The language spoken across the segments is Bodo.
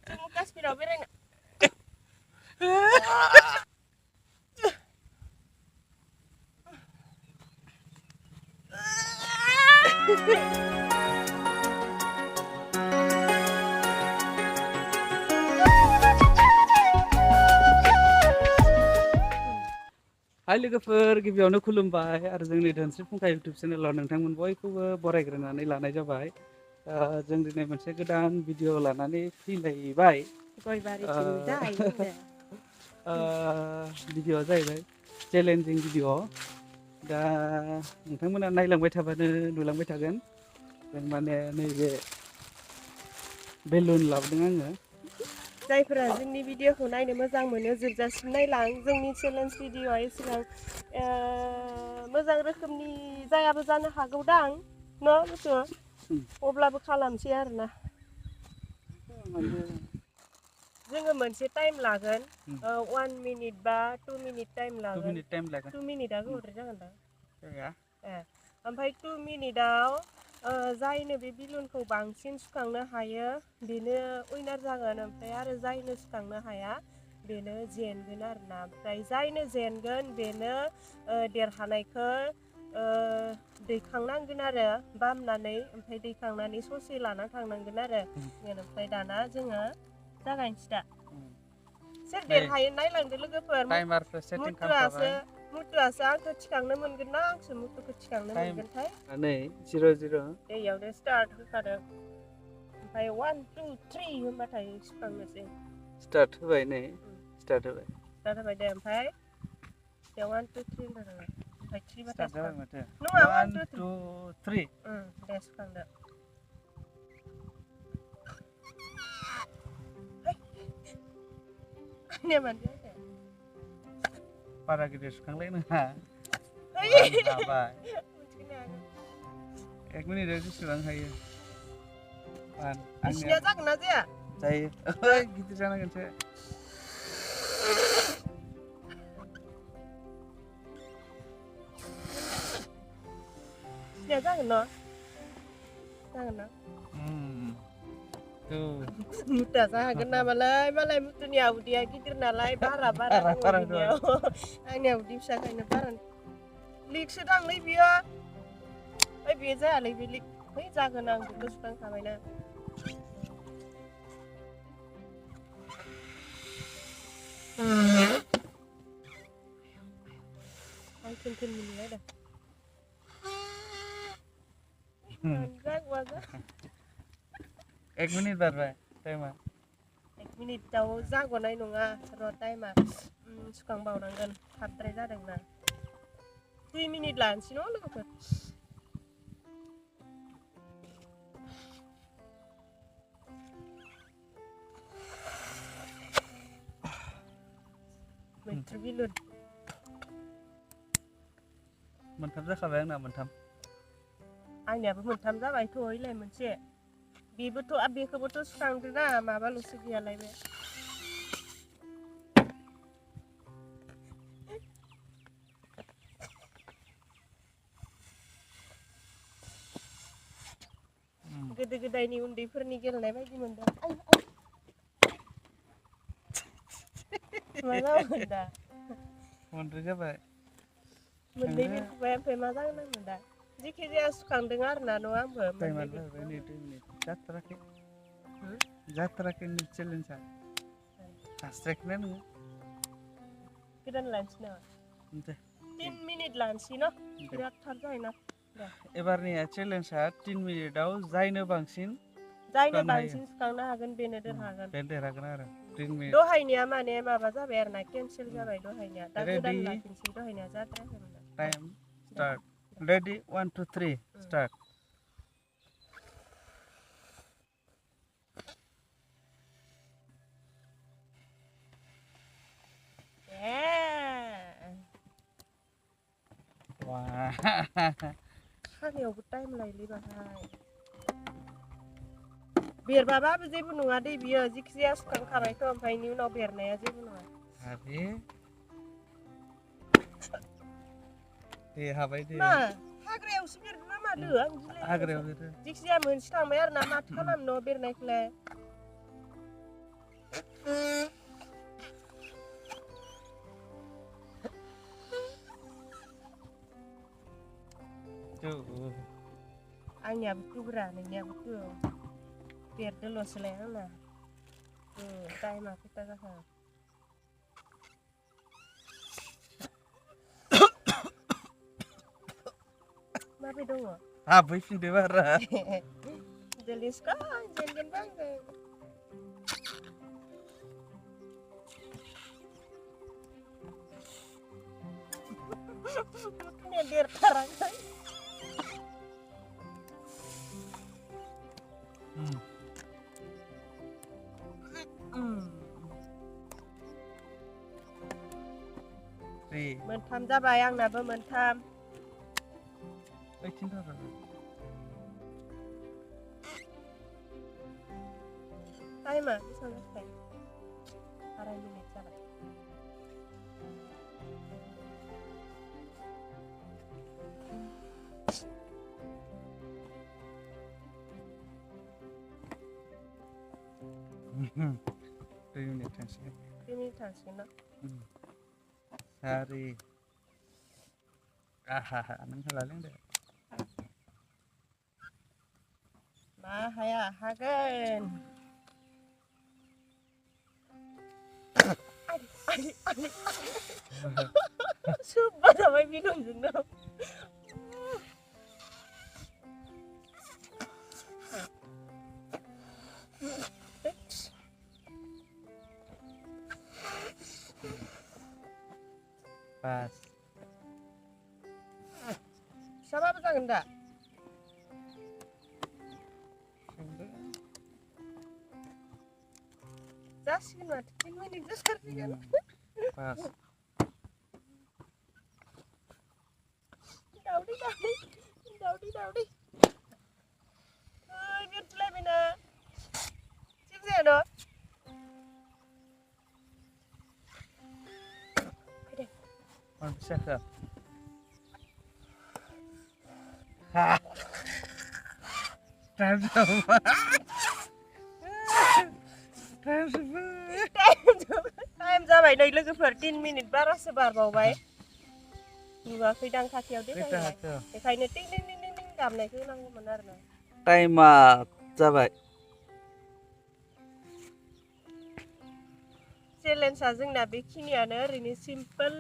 Jumbo Kaspiraw beरायनो Hai लोगोफोर गिबियावनो खुलुमबाय आरो जोंनि धोनस्रि फुंखा YouTube चेनेलाव नोंथांमोन बयखौबो बरायग्रोनानै लानाय जाबाय। जों दिनै मोनसे गोदान भिडिअ लानानै फैलायबाय। भिडिअआ जाहैबाय चेलेन्जिं भिडिअ। दा नोंथांमोना नायलांबाय थाबानो नुलांबाय थागोन। जों माने नैबे बेलुन लाबोदों आङो। जायफोरा जोंनि भिडिअखौ नायनो मोजां मोनो जोबजासिम नायलां। जोंनि चेलेन्ज भिडिअआ एसेबां मोजां रोखोमनि जायाबो जानो हागौदां न' बुथु अब्लाबो खालामसै आरोना। जोङो मोनसे टाइम लागोन 1 मिनिट बा 2 मिनिट टाइम लागोन। 2 मिनिटआ गोबावद्राय जागोनदां। ओमफ्राय 2 मिनिटआव जायनो बे बिलुनखौ बांसिन सुखांनो हायो बेनो उइनार जागोन। ओमफ्राय आरो जायनो सुखांनो हाया बेनो जेनगोन आरोना। ओमफ्राय जायनो जेनगोन बेनो देरहानायखौ दैखांनांगोन आरो बामनानै। ओमफ्राय दैखांनानै ससे लाना थांनांगोन आरो। ओमफ्राय दाना जोङो जागायनोसै दा। सोर देरहायो नायलांदो लोगोफोर। मुथुआसो आंखौ थिखांनो मोनगोन ना आंसो मुथुखौ थिखांनो मोनगोनथाय। 0-0 इयावनो स्टार्ट होखादों। ओमफ्राय 1 2 3 होनबाथाय सुखांनोसै। स्टार्ट होबाय नै स्टार्ट होबाय। स्टार्ट होबाय दे। ओमफ्राय 1 2 3 होनदों नोङो। ओमफ्राय 3 बाथाय जाबाय माथो। नङा 1 2 3 दे सुखांदो। आंनिया मानो जायाखै? बारा गिदिर सुखांलायनाङा। हाबाय 1 मिनिटआव जेसेबां हायो। नोंसिनिया जागोन ना जाया? जायो। गिदिर जानांगोनसो। नोंसिनिया जागोन न'? जागोन ना? मुथुआ जागोन नामालाय? मालाय मुथुनिया उदैया गिदिर नालाय बारा दङ बिनियाव। आंनिया उदै फिसाखायनो बारा लिकसो दांलै बियो। ओइ बेयो जायालै बे लिक। है जागोन आं बेखौ सुखांखाबायना। आं थोन मोनलायदों। जागोन 1 मिनिट बारबाय टाइमा। 1 मिनिटआव जाग'नाय नङा र' टाइमा। सुखांबावनांगोन थाबद्राय जादोंना। 2 मिनिट लानोसै न' लोगोफोर। मैथ्रु बिलुन मोनथाम जाखाबाय आंना मोनथाम। आंनियाबो मोनथाम जाबायथ' इलाय मोनसे। बेखौबोथ' सुखांदोना माबाल'सो गैयालाय बे। गोदो गोदायनि उन्दैफोरनि गेलेनाय बायदि मोनदों। मा जागोन दा? बांद्राय जाबाय। मोननै बिरफुबाय ओमफ्राय मा जानांगोन दा? जेखि जाया सुखांदों आरोना न' आंबो। टाइमानो जाबाय नै 2 मिनिट जाथाराखै। जाथाराखै चेलेन्जआ। हास्ट्रायाखैना नोङो? गोदान लानोसै नामा? 3 मिनिट लानोसै न'? बिराद थाब जायोना। एबारनिया चेलेन्जआ 3 मिनिटआव जायनो बांसिन सुखांनो हागोन बेनो देरहागोन। आरो 3 मिनिट। दहायनिया माने माबा जाबाय आरोना केनसेल जाबाय दहायनिया। दा गोदान लाफिनसै दहायनिया जाद्रायाखैमोन। Time start. Ready 1 2 3 start. खानायावबो टाइम लायोलै बाहाय। बेरबाबाबो जेबो नङा दे बियो जिखि जाया सुखांखाबायथ' ओमफ्राय बेनि उनाव बेरनाया जेबो नङा। दे हाबाय दे। मा हाग्रायावसो बेरदों ना मादों? आं गिलायलांबायसो। जिखि जाया मोनसे थांबाय आरोना माथो खालामनो बेरनायखौलाय। आंनियाबो गोब्रा नोंनियाबो गो देरदोल'सोलाय आंना टाइमा खैथा जाखो माबे दङ हाबफैफिनदो बारा जलिसखा जेनगोनबो आंजों मुथुनाया देरथाराखै मोनथाम जाबाय आंनाबो मोनथाम टाइमा बेसेबां जाबाय 2 मिनिट जाबाय Two minutes थांसिगोन 2 मिनिट थांसिगोन ना सारि नों हाला लोंदो मा हाया हागोन सोब्बा जाबाय बिलनजोंनो pas फिसाबाबो जागोन दा जासिगोन माथो 3 मिनिट जाथारसिगोन pas दावदै बिरफुलायबायना जेबो जाया न' bisa ke टाइम जाबाय नै लोगोफोर 3 मिनिट बारासो बारबावबाय नुवाखैदां खाथियाव देखायबाय बेखायनो टिं टिं टिं टिं गाबनायखौ होनांगौमोन आरो ना टाइमा जाबाय चेलेन्जआ जोंना बेखिनियानो ओरैनो सिम्पोल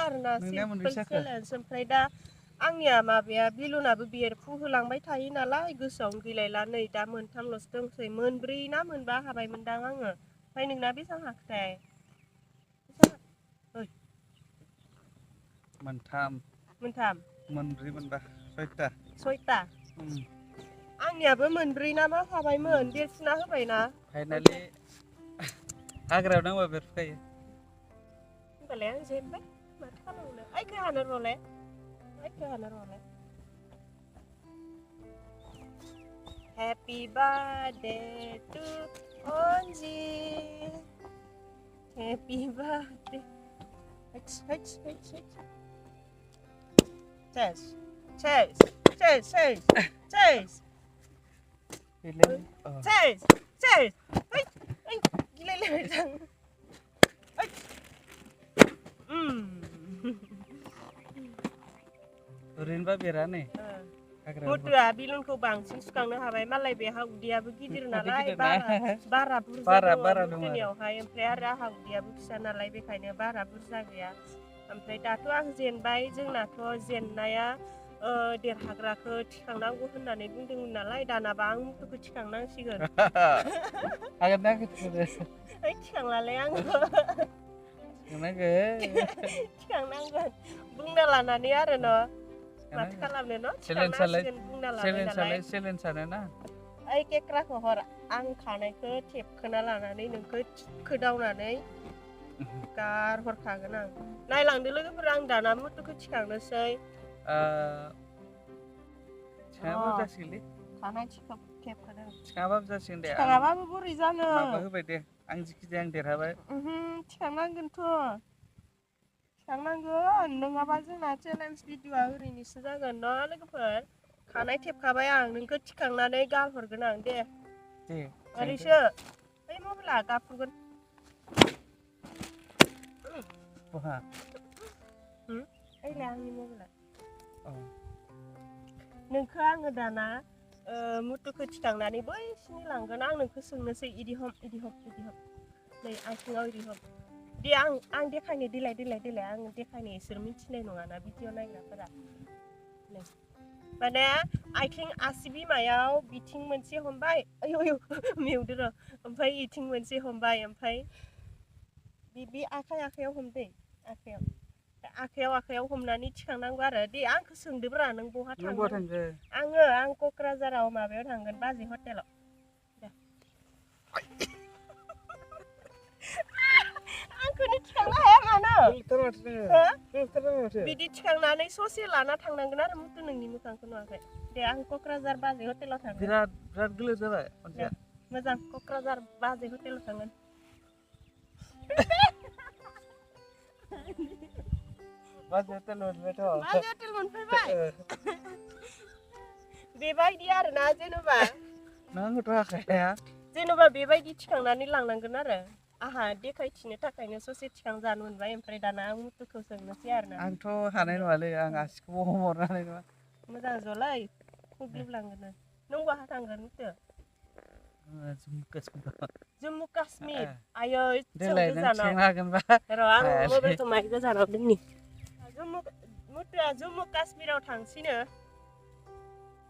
आरोना सिम्पोल चेलेन्ज ओमफ्राय दा आंनिया माबाया बिलुनाबो बेरफुहोलांबाय थायो नालाय गोसोआवनो गैलायला नै दा मोनथामल'सो दंसै मोनब्रै ना मोनबा हाबायमोनदां आङो ओमफ्राय नोंना बेसेबां हाखोथाय मोनथाम मोनब्रै मोनबा सयथा आंनियाबो मोनब्रै ना मा हाबायमोन बेरफुना होबायना फाइनालि हाग्रायाव नांबा बेरफुखायो होमबालाय आं जेनबाय माथो खालामनो आइखौ हानो र'लाय Happy birthday to Anji Happy birthday Cheers ओरैनोबा बेरा नै गथ'आ बिलुनखौ बांसिन सुखांनो हाबाय मालाय बेहा उदैयाबो गिदिर नालाय बारा बुरजा दङ जोंनियावहाय ओमफ्राय आरो आहा उदैयाबो फिसा नालाय बेखायनो बारा बुरजा गैया ओमफ्राय दाथ' आं जेनबाय जोंनाथ' जेननाया देरहाग्राखौ थिखांनांगौ होननानै बुंदोंमोन नालाय दानाबा आं मुथुखौ थिखांनांसिगोन हागोन ना थिखांलालाय आङो थिखांनांगोन बुंना लानानै आरो न' माथो खालामनो न' थिखांनांसिगोन बुंना लाबाय नालाय चेलेन्जआनो ना ओइ केक्राखौ हर आं खानायखौ थेबखोना लानानै नोंखौ खोदावनानै गारहरखागोन आं नायलांदो लोगोफोर आं दाना मुथुखौ थिखांनोसै थिखाङाबाबो जासिगोनलै खानाय थेबखादों थिखाङाबाबो जासिगोन दे थिखाङाबाबो बोरै जानो माबा होबाय दे आं जिखिजाया आं देरहाबाय थिखांनांगोनथ' थिखांनांगोन नङाबा जोंना चेलेन्ज भिडिअ'आ ओरैनोसो जागोन न' लोगोफोर खानाय थेबखाबाय आं नोंखौ थिखांनानै गारहरगोन आं दे ओरैसो ओइ मबाइला गाबफुगोन बहा ओइलाय आंनि मबाइला नोंखौ आङो दाना मुथुखौ थिखांनानै बैसिनि लांगोन आं नोंखौ सोंनोसै इदि हम नै आथिङाव इदि हम दे आं देखायनो देलाय आं देखायनो इसोर मिथिनाय नङाना भिडिअ नायग्राफोरा माने आथिं आसि बिमायाव बिथिं मोनसे हमबाय आयौ मेवदो र' ओमफ्राय इथिं मोनसे हमबाय ओमफ्राय बे आखायाव हमदै आखायाव हमनानै थिखांनांगौ आरो दे आंखौ सोंदोब्रा नों बहा थांगोन आं क'क्राझाराव माबायाव थांगोन बाजै हटेलाव आंखौनो थिखांनो हाया मानो बिदि थिखांनानै ससे लाना थांनांगोन आरो मुथु नोंनि मोखांखौ नुवाखै दे आं क'क्राझार बाजै हटेलाव थांगोन बिराद गोलोद जाबाय मोजां क'क्राझार बाजै हटेलाव थांगोन बाजै हटेल मोनफैबाय बेबायदि आरोना जेनेबा नांगौथ' आखाया जेनेबा बेबायदि थिखांनानै लांनांगोन आरो आहा देखायथिनो थाखायनो ससे थिखांजानो मोनबाय ओमफ्राय दाना आं मुथुखौ सोंनोसै आरोना आंथ' हानाय नङालै आं आसिखौबो हमहरनो हानाय नङा मोजां ज'लै खुग्लुबलांगोन नों बहा थांगोन मुथु जम्मु काश्मीर आयै गोजानाव र' आं मबाइलखौ माइ गोजानाव दोननि मुथुआ जम्मु काश्मीराव थांसैनो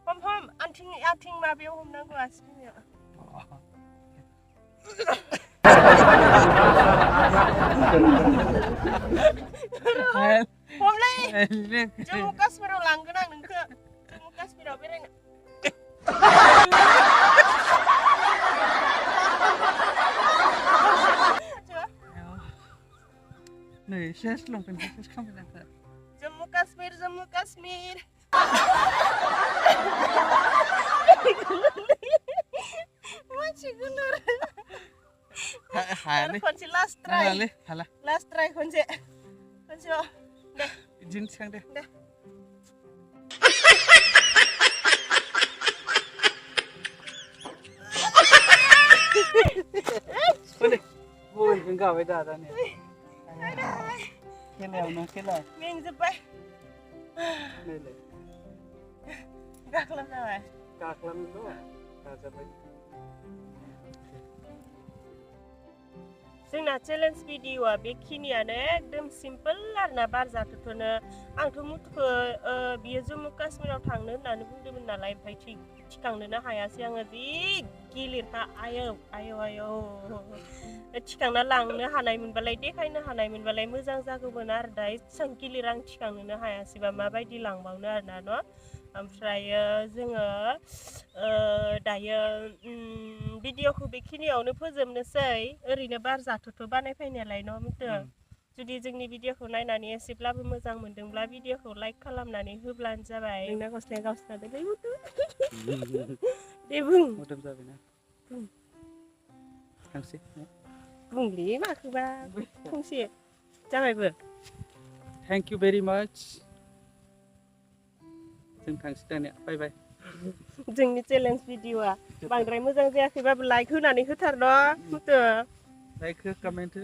हम आथिं माबायाव हमनांगौ आसि बिमायाव हमलै जम्मु काश्मीराव लांगोन आं नोंखौ जम्मु काश्मीराव बेरायनो नै सेस लंपेन्टखौ सेस खालामबाय जम्मु काश्मीर मानसि गुनुर खनसे लास्ट ट्राइ खनसे दे बिदिनो थिखां दे मबाइलखौनो गाबाय दादानो खेला मेंजोब्बाय गाख्लाब जाबाय जोंना चेलेन्ज भिडिअआ बेखिनियानो एकदम सिम्पोल आरोना बार जाथ'नो आंथ' मुथुखौ बियो जम्मु काश्मीराव थांनो होननानै बुंदोंमोन नालाय ओमफ्राय थिखांनोनो हायासै आङो जि गिलिरखा आयौ थिखांना लांनो हानाय मोनबालाय देखायनो हानाय मोनबालाय मोजां जागौमोन आरो दा एसेबां गिलिर आं थिखांनोनो हायासैबा माबायदि लांबावनो आरोना न' ओमफ्रायो जोङो दायो भिडिअखौ बेखिनियावनो फोजोबनोसै ओरैनो बार जाथ'थ' बानायफैनायालाय न' मुथु जुदि जोंनि भिडिअखौ नायनानै एसेब्लाबो मोजां मोनदोंब्ला भिडिअखौ लाइक खालामनानै होब्लानो जाबाय नोंना गस्लाया गावस्रादोंलै मुथु दे बुं मोदोम जाबायना थांसै बुंलै माखौबा फंसे जाबायबो थेंक इउ भेरि माच जों थांसै दानिया बाय बाय जोंनि चेलेन्ज भिडिअआ बांद्राय मोजां जायाखैबाबो लाइक होनानै होथार न' मुथु लाइक हो कमेन्ट हो